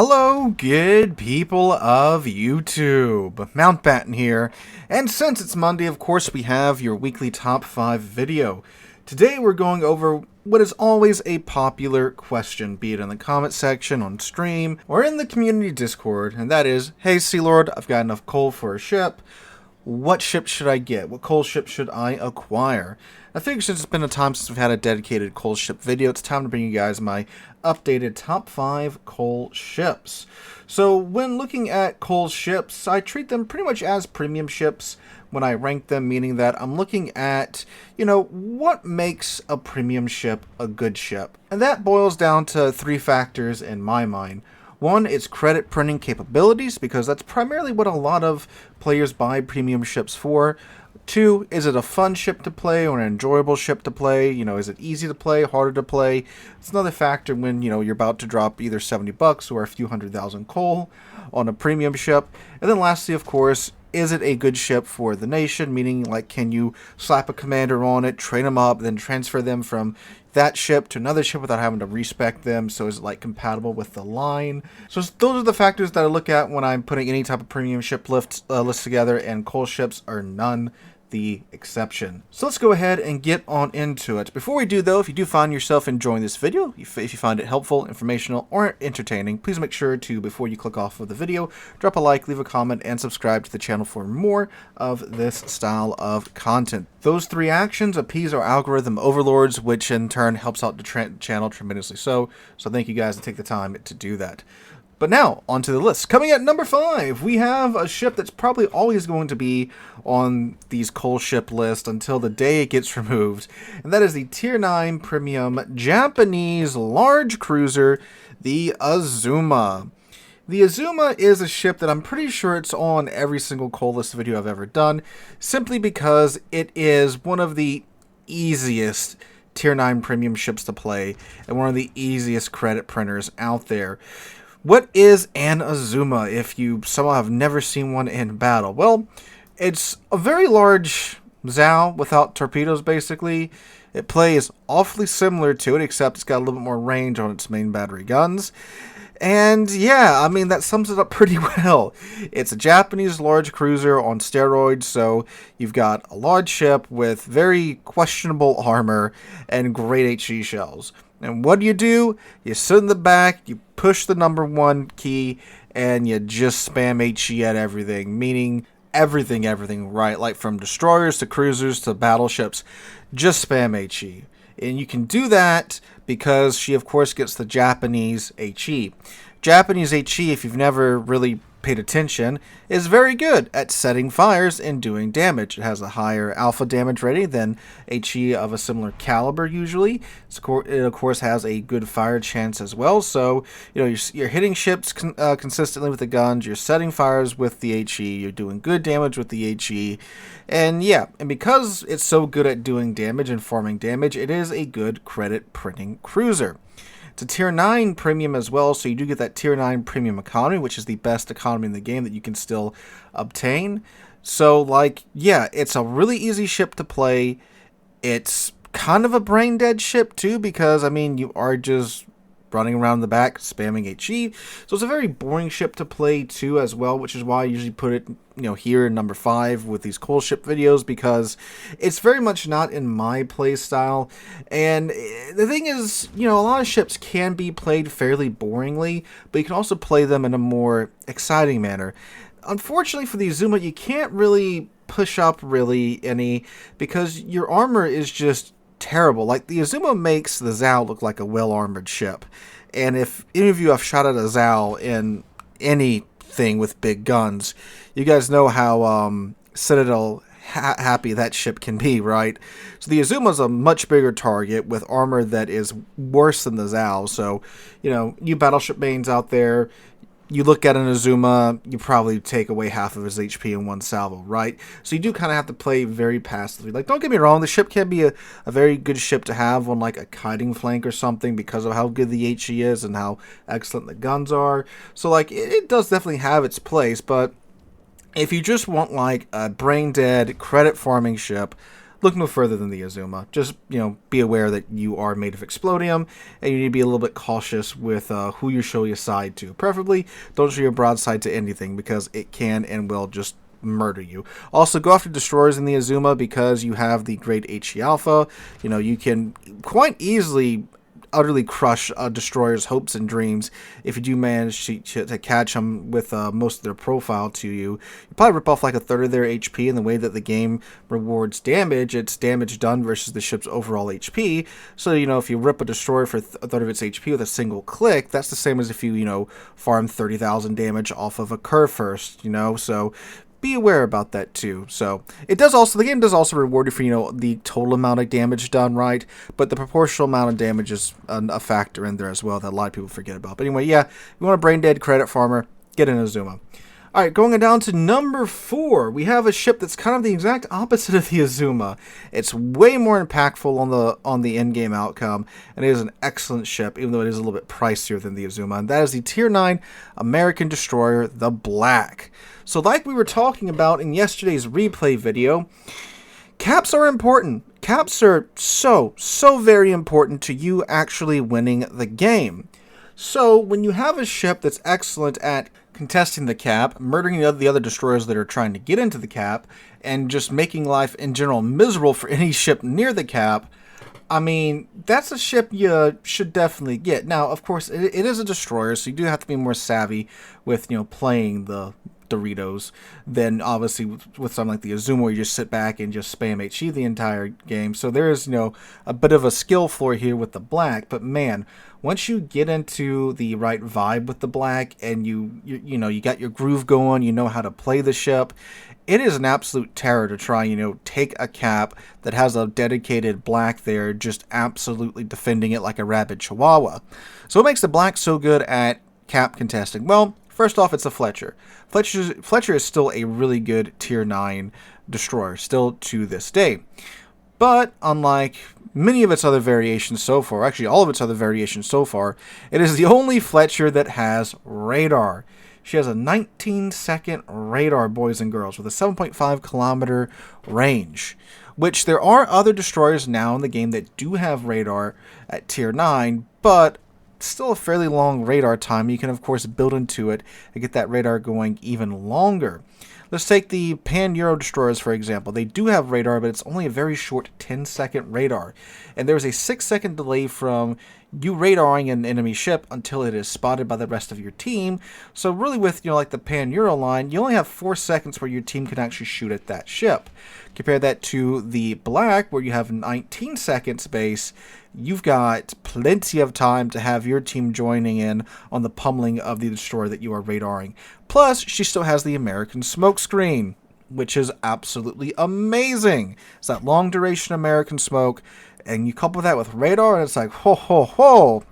Hello, good people of YouTube. Mountbatten here, and since it's Monday, of course, we have your weekly top 5 video. Today we're going over what is always a popular question, be it in the comment section, on stream, or in the community Discord, and that is, hey Sealord, I've got enough coal for a ship. What ship should I get? What coal ship should I acquire? I figured since it's been a time since we've had a dedicated coal ship video, it's time to bring you guys my updated top 5 coal ships. So when looking at coal ships, I treat them pretty much as premium ships when I rank them, meaning that I'm looking at, what makes a premium ship a good ship. And that boils down to 3 factors in my mind. One, it's credit printing capabilities, because that's primarily what a lot of players buy premium ships for. 2, is it a fun ship to play or an enjoyable ship to play? Is it easy to play, harder to play? It's another factor when, you're about to drop either $70 or a few 100,000 coal on a premium ship. And then lastly, of course, is it a good ship for the nation? Meaning, can you slap a commander on it, train them up, then transfer them from that ship to another ship without having to respec them? So is it compatible with the line? So those are the factors that I look at when I'm putting any type of premium ship list together, and coal ships are none the exception. So let's go ahead and get on into it. Before we do though, if you do find yourself enjoying this video, if you find it helpful, informational, or entertaining, please make sure to, before you click off of the video, drop a like, leave a comment, and subscribe to the channel for more of this style of content. Those 3 actions appease our algorithm overlords, which in turn helps out the channel tremendously. So thank you guys to take the time to do that. But now, onto the list. Coming at number 5, we have a ship that's probably always going to be on these coal ship lists until the day it gets removed. And that is the Tier 9 Premium Japanese Large Cruiser, the Azuma. The Azuma is a ship that I'm pretty sure it's on every single coal list video I've ever done, simply because it is one of the easiest Tier 9 premium ships to play, and one of the easiest credit printers out there. What is an Azuma if you somehow have never seen one in battle? Well, it's a very large Zao without torpedoes, basically. It plays awfully similar to it, except it's got a little bit more range on its main battery guns. And yeah, that sums it up pretty well. It's a Japanese large cruiser on steroids, so you've got a large ship with very questionable armor and great HE shells. And what do? You sit in the back, you push the number 1 key, and you just spam HE at everything, meaning everything, right? Like from destroyers to cruisers to battleships, just spam HE. And you can do that because she, of course, gets the Japanese HE. Japanese HE, if you've never really paid attention, is very good at setting fires and doing damage. It has a higher alpha damage rating than HE of a similar caliber usually. It, of course, has a good fire chance as well. So, you're hitting ships consistently with the guns, you're setting fires with the HE, you're doing good damage with the HE. And yeah, and because it's so good at doing damage and farming damage, it is a good credit printing cruiser. It's a Tier 9 Premium as well, so you do get that Tier 9 Premium Economy, which is the best economy in the game that you can still obtain. So, yeah, it's a really easy ship to play. It's kind of a brain-dead ship, too, because, you are just running around the back, spamming HE. So it's a very boring ship to play, too, as well, which is why I usually put it, here in number 5 with these coal ship videos, because it's very much not in my play style. And the thing is, a lot of ships can be played fairly boringly, but you can also play them in a more exciting manner. Unfortunately for the Azuma, you can't really push up any, because your armor is just terrible. The Azuma makes the Zao look like a well-armored ship. And if any of you have shot at a Zao in anything with big guns, you guys know how Citadel happy that ship can be, right? So the Azuma is a much bigger target with armor that is worse than the Zao. So, you battleship mains out there, you look at an Azuma, you probably take away half of his HP in one salvo, right? So you do kind of have to play very passively. Don't get me wrong, the ship can be a very good ship to have on a kiting flank or something because of how good the HE is and how excellent the guns are. So it does definitely have its place, but if you just want a brain dead credit farming ship, look no further than the Azuma. Just, be aware that you are made of explodium, and you need to be a little bit cautious with who you show your side to. Preferably, don't show your broadside to anything, because it can and will just murder you. Also, go after destroyers in the Azuma, because you have the great HE Alpha. You can quite easily utterly crush a destroyer's hopes and dreams if you do manage to catch them with most of their profile to you. You probably rip off like a third of their HP. In the way that the game rewards damage, it's damage done versus the ship's overall HP. So, if you rip a destroyer for a third of its HP with a single click, that's the same as if you, farm 30,000 damage off of a curve first, so be aware about that too. So the game does also reward you for, the total amount of damage done, right? But the proportional amount of damage is a factor in there as well that a lot of people forget about. But anyway, yeah, you want a brain dead credit farmer, get an Azuma. All right, going down to number 4, we have a ship that's kind of the exact opposite of the Azuma. It's way more impactful on the in-game outcome, and it is an excellent ship, even though it is a little bit pricier than the Azuma, and that is the Tier 9 American destroyer, the Black. So like we were talking about in yesterday's replay video, caps are important. Caps are so very important to you actually winning the game. So when you have a ship that's excellent at contesting the cap, murdering the other destroyers that are trying to get into the cap, and just making life in general miserable for any ship near the cap, I mean, that's a ship you should definitely get. Now, of course, it is a destroyer, so you do have to be more savvy with, playing the Doritos than obviously with something like the Azuma, where you just sit back and just spam HE the entire game. So there is, a bit of a skill floor here with the Black, but man, once you get into the right vibe with the Black and you got your groove going, you know how to play the ship, it is an absolute terror to try, take a cap that has a dedicated Black there, just absolutely defending it like a rabid chihuahua. So what makes the Black so good at cap contesting? Well, first off, it's a Fletcher. Fletcher is still a really good Tier 9 destroyer, still to this day. But unlike many of its other variations so far, actually all of its other variations so far, it is the only Fletcher that has radar. She has a 19-second radar, boys and girls, with a 7.5 kilometer range, which there are other destroyers now in the game that do have radar at Tier 9, but still a fairly long radar time. You can, of course, build into it and get that radar going even longer. Let's take the Pan-Euro destroyers, for example. They do have radar, but it's only a very short 10-second radar. And there's a 6-second delay from you radaring an enemy ship until it is spotted by the rest of your team. So really with, like the Pan-Euro line, you only have 4 seconds where your team can actually shoot at that ship. Compare that to the Black, where you have 19 seconds base. You've got plenty of time to have your team joining in on the pummeling of the destroyer that you are radaring. Plus, she still has the American smoke screen, which is absolutely amazing. It's that long duration American smoke, and you couple that with radar, and it's like, ho, ho, ho.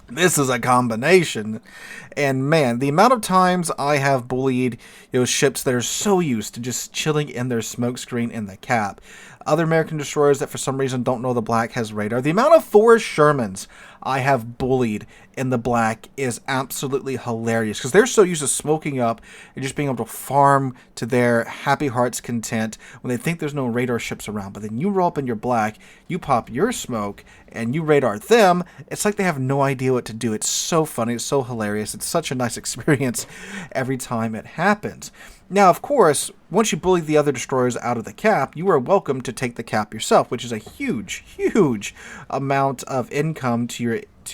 This is a combination. And man, the amount of times I have bullied ships that are so used to just chilling in their smoke screen in the cap. Other American destroyers that for some reason don't know the Black has radar. The amount of Forrest Shermans I have bullied in the Black is absolutely hilarious, because they're so used to smoking up and just being able to farm to their happy heart's content when they think there's no radar ships around. But then you roll up in your Black, you pop your smoke, and you radar them. It's like they have no idea what to do. It's so funny. It's so hilarious. It's such a nice experience every time it happens. Now, of course, once you bully the other destroyers out of the cap, you are welcome to take the cap yourself, which is a huge amount of income to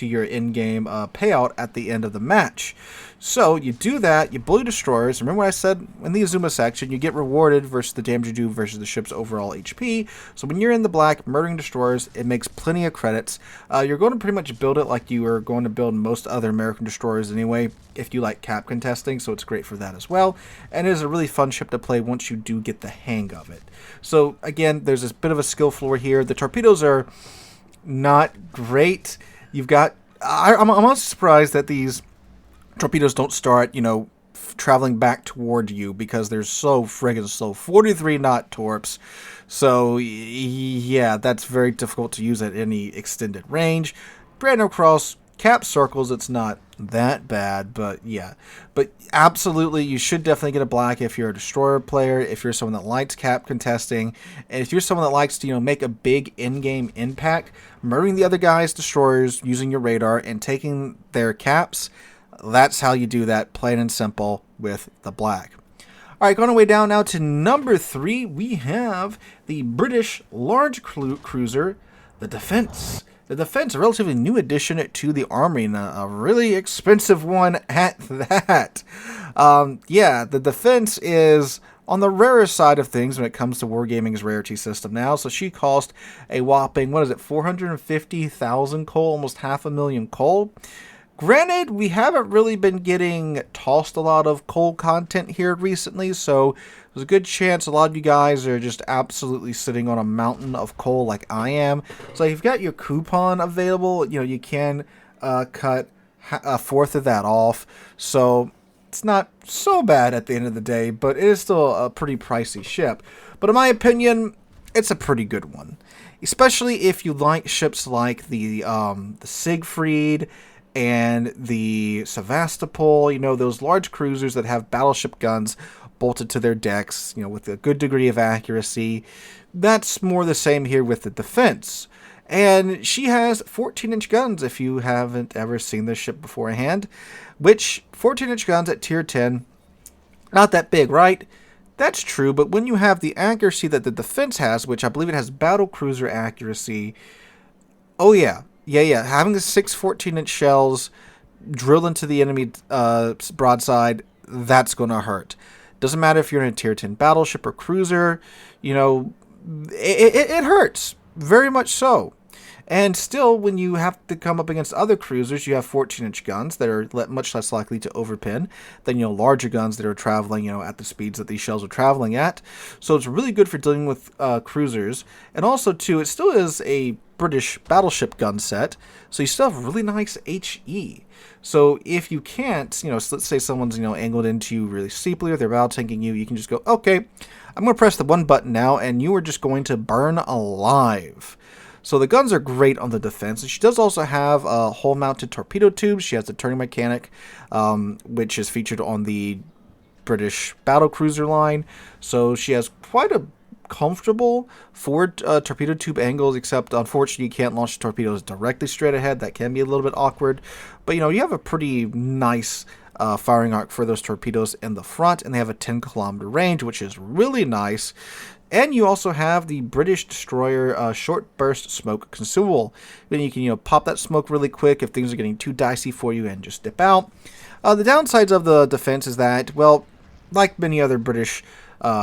your in-game payout at the end of the match. So you do that, you bully destroyers. Remember what I said in the Azuma section, you get rewarded versus the damage you do versus the ship's overall HP. So when you're in the Black murdering destroyers, it makes plenty of credits. You're going to pretty much build it like you are going to build most other American destroyers anyway, if you like cap contesting, so it's great for that as well. And it is a really fun ship to play once you do get the hang of it. So again, there's this bit of a skill floor here. The torpedoes are not great. You've got, I'm also surprised that these torpedoes don't start, traveling back toward you, because they're so friggin' slow. 43 knot torps. So yeah, that's very difficult to use at any extended range. Brandon Cross, cap circles, it's not that bad, but yeah. But absolutely, you should definitely get a black if you're a destroyer player, if you're someone that likes cap contesting, and if you're someone that likes to, make a big in-game impact, murdering the other guy's destroyers using your radar and taking their caps. That's how you do that, plain and simple, with the black. Alright, going our way down now to number 3, we have the British large cruiser, the Defence. The Defence, a relatively new addition to the army, and a really expensive one at that. Yeah, the Defence is on the rarer side of things when it comes to Wargaming's rarity system now. So she cost a whopping, 450,000 coal, almost 500,000 coal. Granted, we haven't really been getting tossed a lot of coal content here recently, so there's a good chance a lot of you guys are just absolutely sitting on a mountain of coal like I am. So if you've got your coupon available, you can cut a fourth of that off. So it's not so bad at the end of the day, but it is still a pretty pricey ship. But in my opinion, it's a pretty good one, especially if you like ships like the Siegfried and the Sevastopol, those large cruisers that have battleship guns bolted to their decks, with a good degree of accuracy. That's more the same here with the Defence. And she has 14-inch guns, if you haven't ever seen this ship beforehand, which 14-inch guns at tier 10, not that big, right? That's true, but when you have the accuracy that the Defence has, which I believe it has battle cruiser accuracy, oh yeah, having the 6 14-inch shells drill into the enemy broadside, that's going to hurt. Doesn't matter if you're in a tier 10 battleship or cruiser, it hurts. Very much so. And still, when you have to come up against other cruisers, you have 14-inch guns that are much less likely to overpin than, larger guns that are traveling, at the speeds that these shells are traveling at. So it's really good for dealing with cruisers. And also, too, it still is a British battleship gun set, so you still have really nice HE. So if you can't, let's say someone's, angled into you really steeply, or they're battle tanking you, you can just go, okay, I'm going to press the one button now, and you are just going to burn alive. So the guns are great on the Defence, and she does also have hull-mounted torpedo tubes. She has the turning mechanic, which is featured on the British battlecruiser line. So she has quite a comfortable forward torpedo tube angles, except unfortunately you can't launch torpedoes directly straight ahead. That can be a little bit awkward, but you have a pretty nice firing arc for those torpedoes in the front, and they have a 10-kilometer range, which is really nice. And you also have the British destroyer short burst smoke consumable. Then you can pop that smoke really quick if things are getting too dicey for you and just dip out. The downsides of the Defence is that, well, like many other British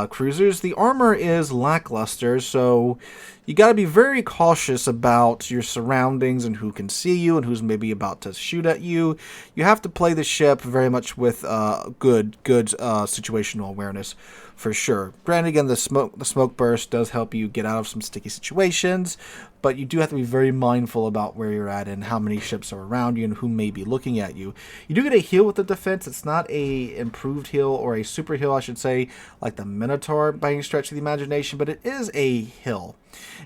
cruisers, the armor is lackluster, so you got to be very cautious about your surroundings and who can see you and who's maybe about to shoot at you. You have to play the ship very much with good situational awareness, for sure. Granted, again, the smoke burst does help you get out of some sticky situations, but you do have to be very mindful about where you're at and how many ships are around you and who may be looking at you. You do get a heal with the Defence. It's not a improved heal, or a super heal, I should say, like the Minotaur by any stretch of the imagination, but it is a heal.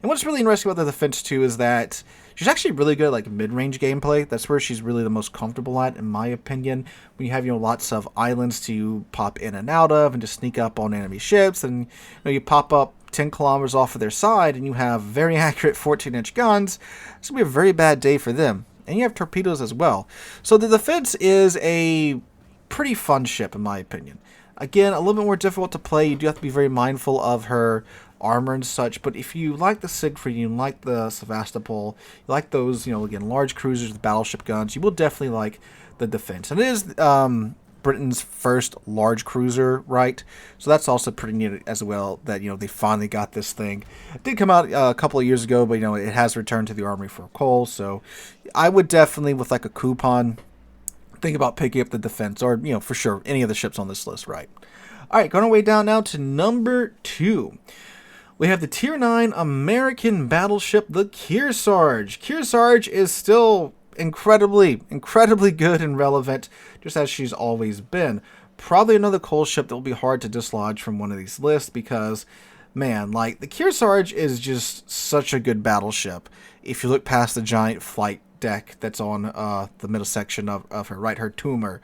And what's really interesting about the Defence, too, is that she's actually really good at like mid-range gameplay. That's where she's really the most comfortable at, in my opinion. When you have lots of islands to pop in and out of, and just sneak up on enemy ships, and you pop up 10 kilometers off of their side, and you have very accurate 14-inch guns. It's gonna be a very bad day for them. And you have torpedoes as well. So the Defence is a pretty fun ship, in my opinion. Again, a little bit more difficult to play. You do have to be very mindful of her armor and such, but if you like the Siegfried, you like the Sevastopol, you like those, again, large cruisers with battleship guns, you will definitely like the Defence. And it is Britain's first large cruiser, right? So that's also pretty neat as well, that, they finally got this thing. It did come out a couple of years ago, but, it has returned to the army for coal, so I would definitely, with like a coupon, think about picking up the Defence, or, for sure, any of the ships on this list, right? All right, going our way down now to number 2. We have the Tier 9 American battleship, the Kearsarge. Kearsarge is still incredibly good and relevant, just as she's always been. Probably another coal ship that will be hard to dislodge from one of these lists, because, man, like, the Kearsarge is just such a good battleship if you look past the giant flight deck that's on the middle section of her, right? Her tumor.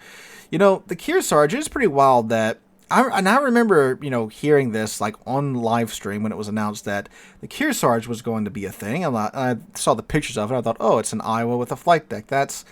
You know, the Kearsarge is pretty wild that... I remember, you know, hearing this like on live stream when it was announced that the Kearsarge was going to be a thing. I saw the pictures of it. I thought, oh, it's an Iowa with a flight deck. That's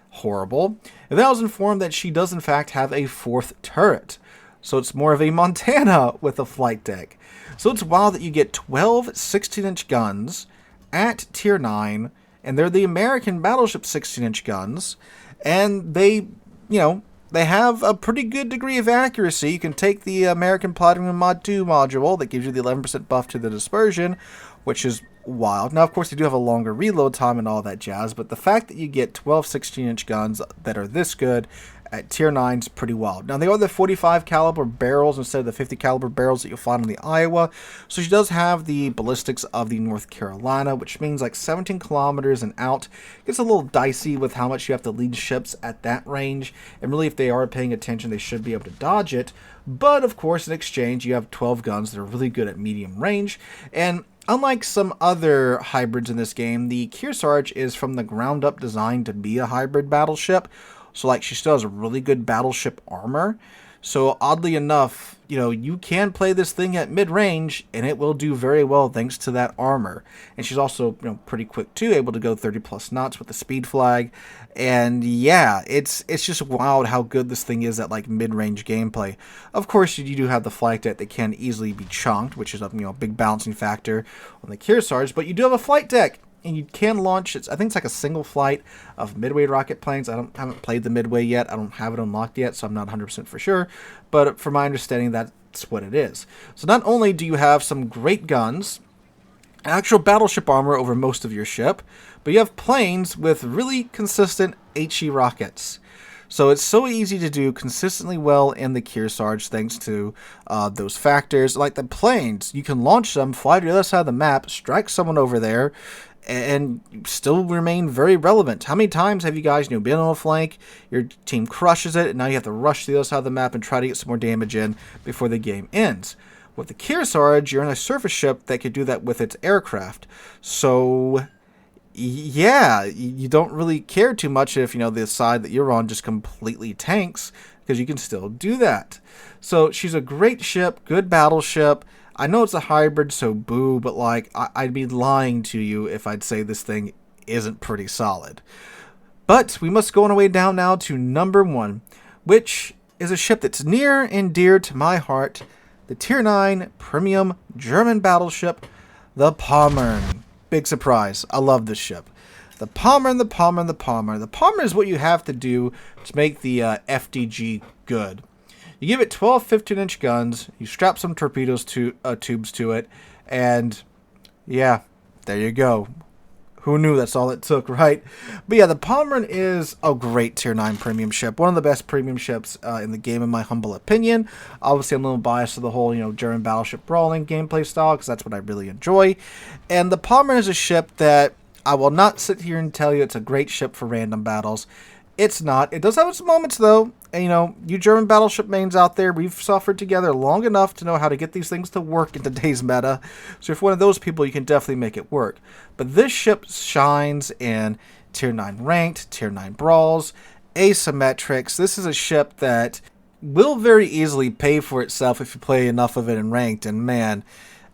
horrible. And then I was informed that she does in fact have a 4th turret. So it's more of a Montana with a flight deck. So it's wild that you get 12 16-inch guns at tier 9, and they're the American Battleship 16-inch guns, and they, you know, they have a pretty good degree of accuracy. You can take the American Platinum Mod 2 module that gives you the 11% buff to the dispersion, which is wild. Now, of course, they do have a longer reload time and all that jazz, but the fact that you get 12 16-inch guns that are this good at tier 9 is pretty wild. Now, they are the 45 caliber barrels instead of the 50 caliber barrels that you'll find on the Iowa. So she does have the ballistics of the North Carolina, which means like 17 kilometers and out. It gets a little dicey with how much you have to lead ships at that range. And really, if they are paying attention, they should be able to dodge it. But, of course, in exchange, you have 12 guns that are really good at medium range. And unlike some other hybrids in this game, the Kearsarge is from the ground up designed to be a hybrid battleship. So, like, she still has a really good battleship armor. So, oddly enough, you know, you can play this thing at mid-range, and it will do very well thanks to that armor. And she's also, you know, pretty quick, too, able to go 30-plus knots with the speed flag. And, yeah, it's just wild how good this thing is at, like, mid-range gameplay. Of course, you do have the flight deck that can easily be chunked, which is a, you know, big balancing factor on the Kearsarge. But you do have a flight deck. And you can launch, I think it's like a single flight of midway rocket planes. I haven't played the midway yet. I don't have it unlocked yet, so I'm not 100% for sure. But from my understanding, that's what it is. So not only do you have some great guns, actual battleship armor over most of your ship, but you have planes with really consistent HE rockets. So it's so easy to do consistently well in the Kearsarge thanks to those factors. Like the planes, you can launch them, fly to the other side of the map, strike someone over there, and still remain very relevant. How many times have you guys, you know, been on a flank, your team crushes it, and now you have to rush to the other side of the map and try to get some more damage in before the game ends? With the Kearsarge, you're in a surface ship that could do that with its aircraft. So, yeah, you don't really care too much if, you know, the side that you're on just completely tanks, because you can still do that. So, she's a great ship, good battleship. I know it's a hybrid, so boo, but like, I'd be lying to you if I'd say this thing isn't pretty solid. But we must go on our way down now to number 1, which is a ship that's near and dear to my heart, the Tier 9 premium German battleship, the Pommern. Big surprise, I love this ship. The Pommern, the Pommern, the Pommern. The Pommern is what you have to do to make the FDG good. You give it 12 15-inch guns, you strap some torpedoes tubes to it, and yeah, there you go. Who knew that's all it took, right? But yeah, the Pommern is a great Tier 9 premium ship. One of the best premium ships in the game, in my humble opinion. Obviously, I'm a little biased to the whole, you know, German battleship brawling gameplay style, because that's what I really enjoy. And the Pommern is a ship that I will not sit here and tell you it's a great ship for random battles. It's not. It does have its moments, though. And, you know, you German battleship mains out there, we've suffered together long enough to know how to get these things to work in today's meta. So if you're one of those people, you can definitely make it work. But this ship shines in Tier 9 ranked, Tier 9 brawls, asymmetrics. This is a ship that will very easily pay for itself if you play enough of it in ranked. And man,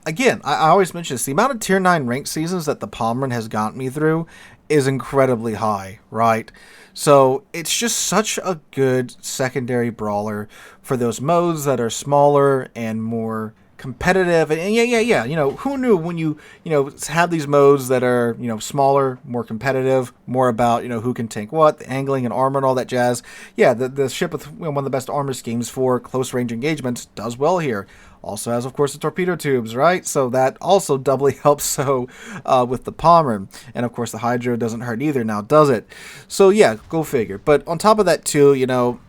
again, I always mention this. The amount of Tier 9 ranked seasons that the Pommern has gotten me through is incredibly high, right? So it's just such a good secondary brawler for those modes that are smaller and more competitive. And yeah. You know, who knew when you have these modes that are, you know, smaller, more competitive, more about, you know, who can tank what, the angling and armor and all that jazz. Yeah, the ship with, you know, one of the best armor schemes for close range engagements does well here. Also has, of course, the torpedo tubes, right? So that also doubly helps so with the Pommern. And, of course, the Hydro doesn't hurt either now, does it? So, yeah, go figure. But on top of that, too, you know,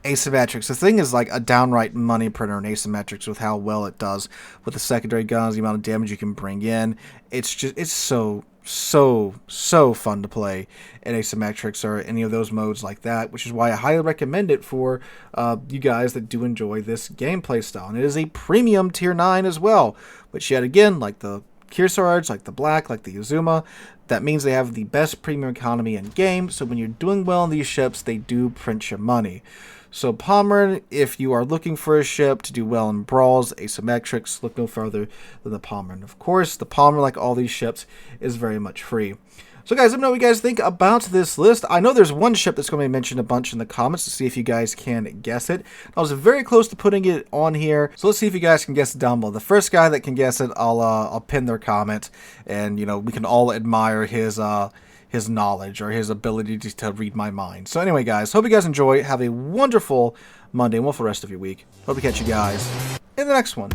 asymmetrics. The thing is like a downright money printer in asymmetrics with how well it does with the secondary guns, the amount of damage you can bring in. It's so fun to play in asymmetrics or any of those modes like that, which is why I highly recommend it for you guys that do enjoy this gameplay style. And it is a premium Tier 9 as well, which yet again, like the Kearsarge, like the Black, like the Azuma. That means they have the best premium economy in game, so when you're doing well on these ships, they do print your money. So Pommern, if you are looking for a ship to do well in brawls, asymmetrics, look no further than the Pommern. Of course, the Pommern, like all these ships, is very much free. So guys, let me know what you guys think about this list. I know there's one ship that's going to be mentioned a bunch in the comments to see if you guys can guess it. I was very close to putting it on here, so let's see if you guys can guess it down below. The first guy that can guess it, I'll pin their comment, and we can all admire his knowledge or his ability to read my mind. So anyway, guys, hope you guys enjoy. Have a wonderful Monday and wonderful rest of your week. Hope to catch you guys in the next one.